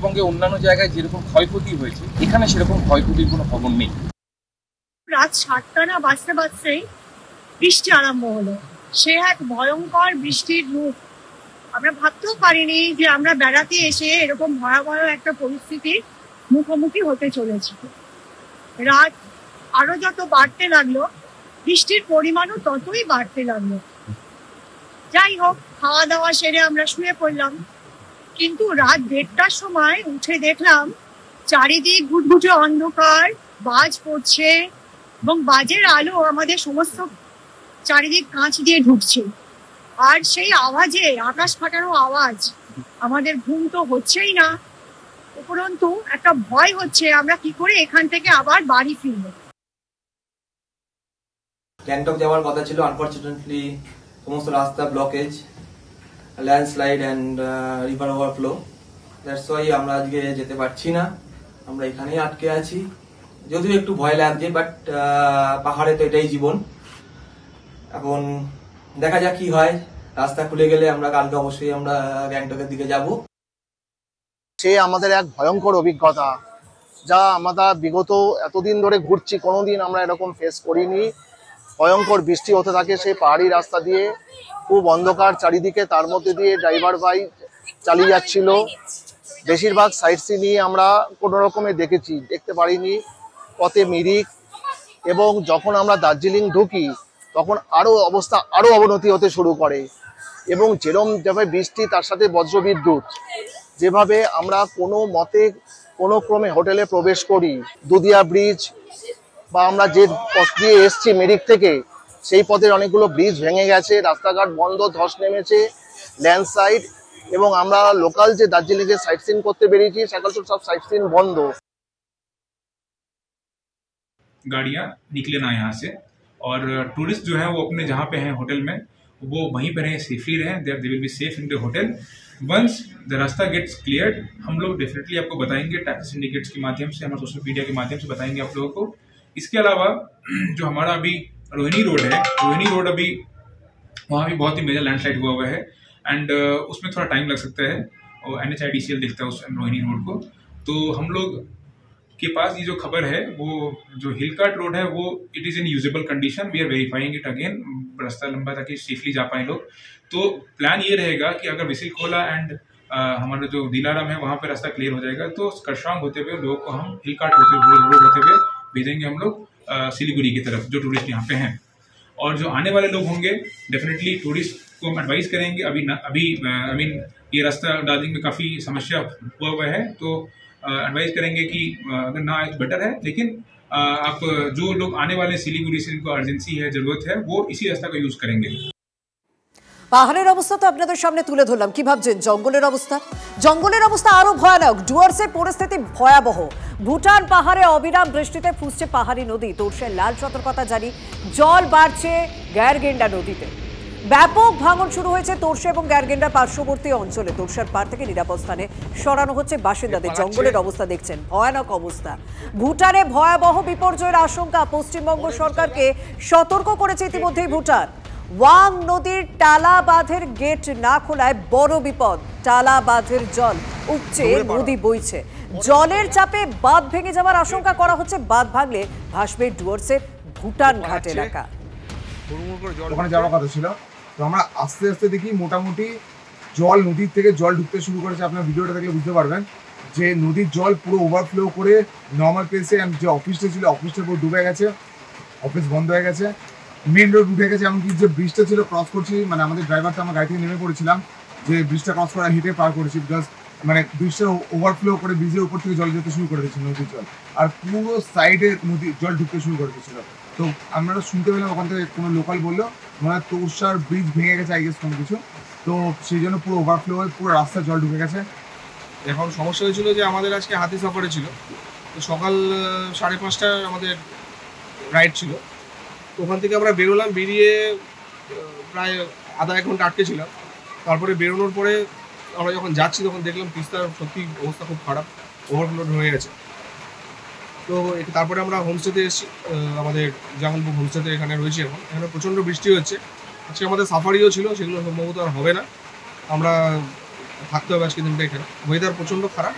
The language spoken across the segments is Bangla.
উত্তরবঙ্গে অন্যান্য জায়গায় যেরকম ক্ষয়ক্ষতি হয়েছে এখানে সেরকম ক্ষয়ক্ষতির কোনো খবর নেই। রাত 7টা না বাজতে বাজতেই বৃষ্টি আরম্ভ হলো। সে এক ভয়ঙ্কর বৃষ্টির রূপ। আমরা ভাবতেও পারিনি যে আমরা বেড়াতে এসে এরকম ভয়াবহ একটা পরিস্থিতির মুখোমুখি হতে চলেছি। রাত আরো যত বাড়তে লাগলো বৃষ্টির পরিমাণও ততই বাড়তে লাগলো। যাই হোক, খাওয়া দাওয়া সেরে আমরা শুয়ে পড়লাম, কিন্তু রাত 1:30টার সময় উঠে দেখলাম চারিদিক ঘুটঘুটে অন্ধকার, বাজ পড়ছে এবং বাজের আলো আমাদের সমস্ত চারিদিক কাঁচ দিয়ে ঢুকছে। আর সেই আওয়াজে, আকাশ ফাটানো আওয়াজ, আমাদের ঘুম তো হচ্ছেই না, উপরন্তু একটা ভয় হচ্ছে আমরা কি করে এখান থেকে আবার বাড়ি ফিরবো। গ্যাংটক যাওয়ার কথা ছিল, আনফরচুনেটলি সমস্ত রাস্তা blockage, landslide and river overflow, that's why আমরা আজকে যেতে পারছি না, আমরা এখানেই আটকে আছি। যদিও একটু ভয় লাগছে, বাট পাহাড়ে তো এটাই জীবন। এখন দেখা যাক কি হয়, রাস্তা খুলে গেলে আমরা কালকে অবশ্যই আমরা গ্যাংটকের দিকে যাব। সে আমাদের এক ভয়ঙ্কর অভিজ্ঞতা, যা আমরা বিগত এতদিন ধরে ঘুরছি কোনোদিন আমরা এরকম ফেস করিনি। ভয়ঙ্কর বৃষ্টি হতে থাকে সেই পাহাড়ি রাস্তা দিয়ে, খুব অন্ধকার চারিদিকে, তার মধ্যে দিয়ে ড্রাইভার ভাই চালিয়ে যাচ্ছিল। বেশিরভাগ সাইড সিনই আমরা কোনো রকমে দেখতে পারিনি, পথে মিরিক। এবং যখন আমরা দার্জিলিং ঢুকি তখন অবস্থা আরো অবনতি হতে শুরু করে, এবং যেরকম যেভাবে বৃষ্টি তার সাথে বজ্রবিদ্যুৎ, যেভাবে আমরা কোনো মতে কোনো ক্রমে হোটেলে প্রবেশ করি, দুদিয়া ব্রিজ বা আমরা যে পথ দিয়ে এসছি মিরিক থেকে, সেই পথের অনেকগুলো ব্রিজ ভেঙে গেছে, রাস্তাঘাট বন্ধ, ধস নেমেছে, ল্যান্ডস্লাইড, এবং আমরা লোকাল যে দার্জিলিংয়ে সাইট সিন করতে বেরিয়েছি সেগুলো তো সব সাইট সিন বন্ধ। गाड़ियाँ निकले ना यहाँ से, और टूरिस्ट जो है वो अपने जहाँ पे हैं होटल में वो वहीं पर रहें, सेफली रहें, they will be safe in the hotel. Once the रास्ता गेट्स क्लियर्ड हम लोग डेफिनेटली आपको बताएंगे, टैक्सी सिंडिकेट्स के माध्यम से, हमारे सोशल मीडिया के माध्यम से बताएंगे आप लोगों को। इसके अलावा जो हमारा अभी रोहिणी रोड है, रोहिणी रोड अभी वहाँ भी बहुत ही मेजर लैंडस्लाइड हुआ है, एंड उसमें थोड़ा टाइम लग सकता है, और NHIDCL देखता है उस रोहिणी रोड को। तो हम लोग के पास ये जो खबर है, वो जो हिलकाट रोड है वो it is in usable condition, we are verifying it again, रास्ता लंबा ताकि सेफली जा पाए लोग। तो प्लान ये रहेगा कि अगर विसिलखोला एंड हमारा जो दिलाराम है वहाँ पे रास्ता क्लियर हो जाएगा, तो करशांग होते हुए लोगों को हम हिलकाट रोड होते हुए भेजेंगे हम लोग सिलीगुड़ी की तरफ, जो टूरिस्ट यहाँ पे हैं। और जो आने वाले लोग होंगे डेफिनेटली टूरिस्ट को हम एडवाइस करेंगे, अभी आई मीन ये रास्ता दार्जिलिंग में काफ़ी समस्या हुआ है, तो एडवाइस करेंगे कि अगर ना आए तो बेटर है, लेकिन आप जो लोग आने वाले सिलीगुड़ी से जिनको अर्जेंसी है, जरूरत है, वो इसी रास्ता का यूज करेंगे। পাহাড়ের অবস্থা তো আপনাদের সামনে তুলে ধরলাম, কি ভাবছেন জঙ্গলের অবস্থা? জঙ্গলের অবস্থা আরো ভয়ানক, ডুয়ার্সের পরিস্থিতি ভয়াবহ। ভুটান পাহাড়ে অবিরাম বৃষ্টিতে ফুসছে পাহাড়ি নদী, তোড়সে লাল সতর্কতা জারি, জল বাড়ছে গ্যারগেন্ডা নদীতে। ব্যাপক ভাঙন শুরু হয়েছে তোড়সে এবং গ্যারগেন্ডার পার্শ্ববর্তী অঞ্চলে। তোড়সার পাড় থেকে নিরাপদ স্থানে সরানো হচ্ছে বাসিন্দাদের। জঙ্গলের অবস্থা দেখছেন, ভয়ানক অবস্থা। ভুটানে ভয়াবহ বিপর্যয়ের আশঙ্কা, পশ্চিমবঙ্গ সরকারকে সতর্ক করেছে ইতিমধ্যেই ভুটান। ওয়াং নদীর টালা বাঁধের গেট না খোলায় বড় বিপদ, টালা বাঁধের জল উপচে নদী বইছে। জলের চাপে বাঁধ ভেঙে যাওয়ার আশঙ্কা করা হচ্ছে, বাঁধ ভাঙলে ভাসবে ডুয়ার্সের ভুটান ঘাট এলাকা। ওখানে যাওয়ার কথা ছিল, তো আমরা আস্তে আস্তে দেখি মোটামুটি জল নদীর থেকে জল ঢুকতে শুরু করেছে। আপনার ভিডিওটা দেখলে বুঝতে পারবেন যে নদীর জল পুরো ওভারফ্লো করে নর্মাল প্লেসে, যে অফিসটা ছিল অফিসটা পুরো ডুবে গেছে, অফিস বন্ধ হয়ে গেছে, মেন রোড উঠে গেছে। এমনকি যে ব্রিজটা ছিল ক্রস করছি, মানে আমাদের ড্রাইভারটা আমার গাড়ি থেকে নেমে পড়েছিলাম যে ব্রিজটা ক্রস করা হেঁটে পার করেছি, বিকজ মানে ব্রিজটা ওভারফ্লো করে ব্রিজের উপর থেকে জল যেতে শুরু করে দিয়েছিল নদীর জল, আর পুরো সাইডে নদীর জল ঢুকতে শুরু করে দিয়েছিল। তো আমরা শুনতে পেলাম ওখান থেকে কোনো লোকাল বললো মানে তোড়সার ব্রিজ ভেঙে গেছে, আই গেস কোনো কিছু, তো সেই জন্য পুরো ওভারফ্লো হয়ে পুরো রাস্তায় জল ঢুকে গেছে। এখন সমস্যা হয়েছিল যে আমাদের আজকে হাতি সফরে ছিল, তো সকাল 5:30টায় আমাদের রাইড ছিল, তো ওখান থেকে আমরা বেরোলাম, বেরিয়ে প্রায় আধা এক ঘন্টা আটকে ছিলাম। তারপরে বেরোনোর পরে আমরা যখন যাচ্ছি তখন দেখলাম তিস্তার সত্যি অবস্থা খুব খারাপ, ওভারফ্লোড হয়ে গেছে। তো তারপরে আমরা হোমস্টেতে এসেছি, আমাদের জামালপুর হোমস্টেতে এখানে রয়েছি। এখানে প্রচণ্ড বৃষ্টি হচ্ছে, আজকে আমাদের সাফারিও ছিল, সেগুলো সম্ভবত আর হবে না, আমরা থাকতে হবে আজকে দিনটা এখানে। ওয়েদার প্রচণ্ড খারাপ,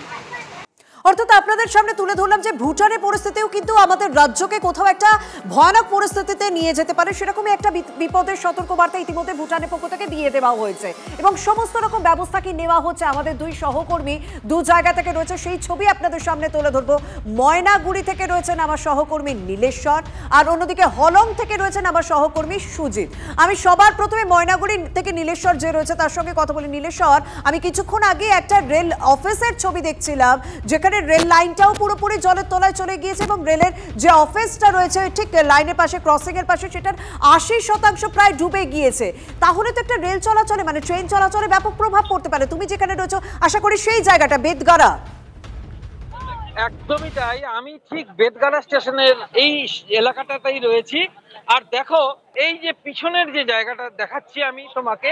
অর্থাৎ আপনাদের সামনে তুলে ধরলাম যে ভুটানের পরিস্থিতিও কিন্তু আমাদের রাজ্যকে কোথাও একটা ভয়ানক পরিস্থিতিতে নিয়ে যেতে পারে, সেরকমই একটা বিপদের সতর্কবার্তা ইতিমধ্যে ভুটানের পক্ষ থেকে দিয়ে দেওয়া হয়েছে এবং সমস্ত রকম ব্যবস্থা কি নেওয়া হচ্ছে। আমাদের দুই সহকর্মী দু জায়গা থেকে রয়েছে, সেই ছবি আপনাদের সামনে তুলে ধরবো। ময়নাগুড়ি থেকে রয়েছেন আমার সহকর্মী নীলেশ্বর, আর অন্যদিকে হলং থেকে রয়েছেন আমার সহকর্মী সুজিত। আমি সবার প্রথমে ময়নাগুড়ি থেকে নীলেশ্বর যে রয়েছে তার সঙ্গে কথা বলি। নীলেশ্বর, আমি কিছুক্ষণ আগে একটা রেল অফিসের ছবি দেখছিলাম যেখানে রেল লাইনটাও পুরোপুরি জলের তলায় চলে গিয়েছে এবং রেলের যে অফিসটা রয়েছে ঠিক লাইনের পাশে, ক্রসিং এর পাশে, সেটার 80% প্রায় ডুবে গিয়েছে। তাহলে তো একটা রেল চলাচলে মানে ট্রেন চলাচলে ব্যাপক প্রভাব পড়তে পারে। তুমি যেখানে রয়েছো আশা করি সেই জায়গাটা বেদগাড়া। একদমই তাই, আমি ঠিক বেদগাড়া স্টেশনের এই এলাকাটাতেই রয়েছি। আর দেখো এই যে পিছনের যে জায়গাটা দেখাচ্ছি আমি তোমাকে,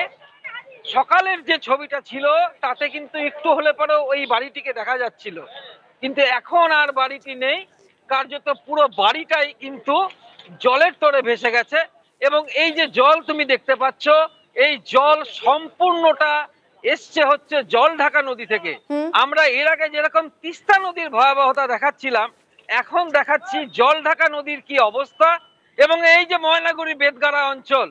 সকালের যে ছবিটা ছিল তাতে কিন্তু একটু হলে পরেও ওই বাড়িটিকে দেখা যাচ্ছিল, কিন্তু এখন আর বাড়িটি নেই। কার্যত পুরো বাড়িটাই কিন্তু জলের তরে ভেসে গেছে এবং এই যে জল তুমি দেখতে পাচ্ছ, এই জল সম্পূর্ণটা এসছে হচ্ছে জলঢাকা নদী থেকে। আমরা এর আগে যেরকম তিস্তা নদীর ভয়াবহতা দেখাচ্ছিলাম, এখন দেখাচ্ছি জলঢাকা নদীর কি অবস্থা। এবং এই যে ময়নাগুড়ি বেদগাড়া অঞ্চল,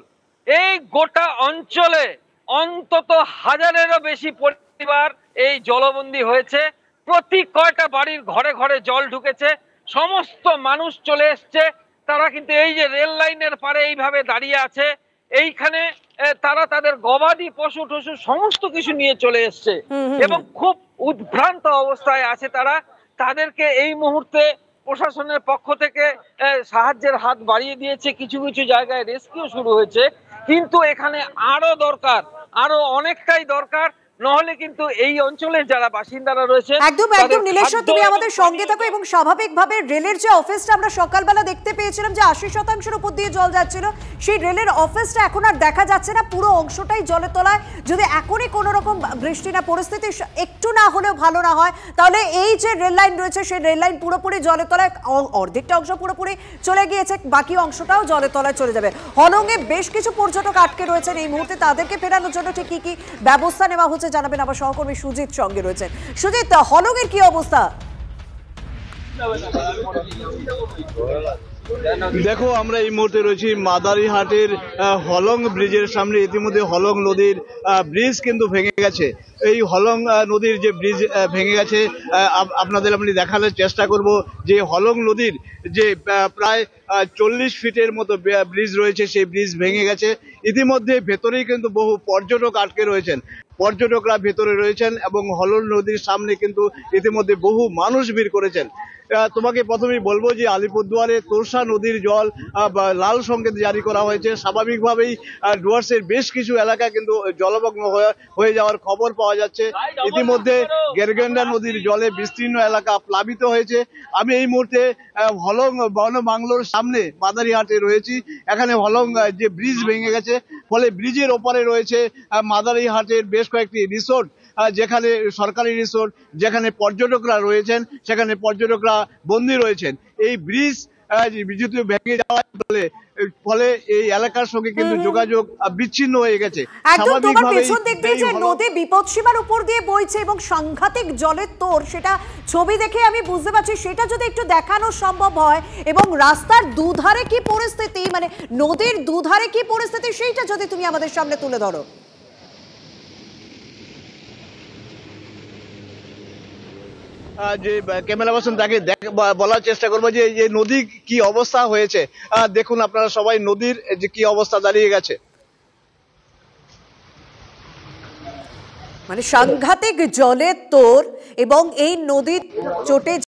এই গোটা অঞ্চলে অন্তত 1000-এরও বেশি পরিবার এই জলবন্দী হয়েছে। প্রতি কয়টা বাড়ির ঘরে ঘরে জল ঢুকেছে, সমস্ত মানুষ চলে এসছে। তারা কিন্তু এই যে রেল লাইনের পারে এইভাবে দাঁড়িয়ে আছে, এইখানে তারা তাদের গবাদি পশু টশু সমস্ত কিছু নিয়ে চলে এসছে এবং খুব উদ্ভ্রান্ত অবস্থায় আছে তারা। তাদেরকে এই মুহূর্তে প্রশাসনের পক্ষ থেকে সাহায্যের হাত বাড়িয়ে দিয়েছে, কিছু কিছু জায়গায় রেস্কিউ শুরু হয়েছে, কিন্তু এখানে আরো দরকার, আরো অনেকটাই দরকার, নহলে কিন্তু এই অঞ্চলের যারা বাসিন্দারা রয়েছে। একদম একদম নীলেশ্বর, তুমি আমাদের সঙ্গে থাকো এবং স্বাভাবিকভাবে রেলের যে অফিসটা আমরা সকালবেলা দেখতে পেয়েছিলাম যে 80%-এর উপর দিয়ে জল যাচ্ছিল, সেই রেলের অফিসটা এখন আর দেখা যাচ্ছে না, পুরো অংশটাই জলের তলায়। যদি এখনই কোনো রকম বৃষ্টি না, পরিস্থিতি একটু না হলেও ভালো না হয়, তাহলে এই যে রেল লাইন রয়েছে সেই রেল লাইন পুরোপুরি জলের তলায়, অর্ধেকটা অংশ পুরোপুরি চলে গিয়েছে, বাকি অংশটাও জলের তলায় চলে যাবে। হলংয়ে বেশ কিছু পর্যটক আটকে রয়েছেন এই মুহূর্তে, তাদেরকে ফেরানোর জন্য ঠিক কি কি ব্যবস্থা নেওয়া হচ্ছে জানাবেন আমার সহকর্মী সুজিত সঙ্গে রয়েছেন। সুজিত, হলংয়ের কি অবস্থা? দেখো, আমরা এই মুহূর্তে রয়েছি মাদারিহাটের হলং ব্রিজের সামনে। ইতিমধ্যে হলং নদীর ব্রিজ কিন্তু ভেঙে গেছে। এই হলং নদীর যে ব্রিজ ভেঙে গেছে, আপনাদের আমি দেখানোর চেষ্টা করব যে হলং নদীর যে প্রায় 40 ফিটের মতো ব্রিজ রয়েছে, সেই ব্রিজ ভেঙে গেছে। ইতিমধ্যে ভেতরেই কিন্তু বহু পর্যটক আটকে রয়েছেন, পর্যটকরা ভেতরে রয়েছেন এবং হলং নদীর সামনে কিন্তু ইতিমধ্যে বহু মানুষ ভিড় করেছেন। তোমাকে প্রথমেই বলবো যে আলিপুরদুয়ারে তোরসা নদীর জল লাল সংকেত জারি করা হয়েছে। স্বাভাবিকভাবেই ডুয়ার্সের বেশ কিছু এলাকা কিন্তু জলমগ্ন হয়ে যাওয়ার খবর পাওয়া যাচ্ছে। ইতিমধ্যে গেরগেন্ডা নদীর জলে বিস্তীর্ণ এলাকা প্লাবিত হয়েছে। আমি এই মুহূর্তে হলং বনবাংলোর সামনে মাদারিহাটে রয়েছি। এখানে হলং যে ব্রিজ ভেঙে গেছে, ফলে ব্রিজের ওপারে রয়েছে মাদারিহাটের বেশ কয়েকটি রিসোর্ট, যেখানে সরকারি রিসোর্ট, যেখানে পর্যটকরা রয়েছেন, সেখানে পর্যটকরা বন্দী রয়েছেন। এই ব্রিজ বিদ্যুৎ ভেঙে যাওয়ার ফলে এই এলাকার সঙ্গে কিন্তু যোগাযোগ বিচ্ছিন্ন হয়ে গেছে। একদম তোমার পেছন দিক দিয়ে যে নদী বিপদসীমার উপর দিয়ে বইছে এবং সাংঘাতিক জলের তোর, সেটা ছবি দেখে আমি বুঝতে পারছি। সেটা যদি একটু দেখানো সম্ভব হয় এবং রাস্তার দুধারে কি পরিস্থিতি, মানে নদীর দুধারে কি পরিস্থিতি, সেইটা যদি তুমি আমাদের সামনে তুলে ধরো। যে ক্যামেরা পার্সন তাকে বলার চেষ্টা করবো যে এই নদী কি অবস্থা হয়েছে। দেখুন আপনারা সবাই নদীর যে কি অবস্থা দাঁড়িয়ে গেছে, মানে সাংঘাতিক জলের তোর এবং এই নদীর চোটে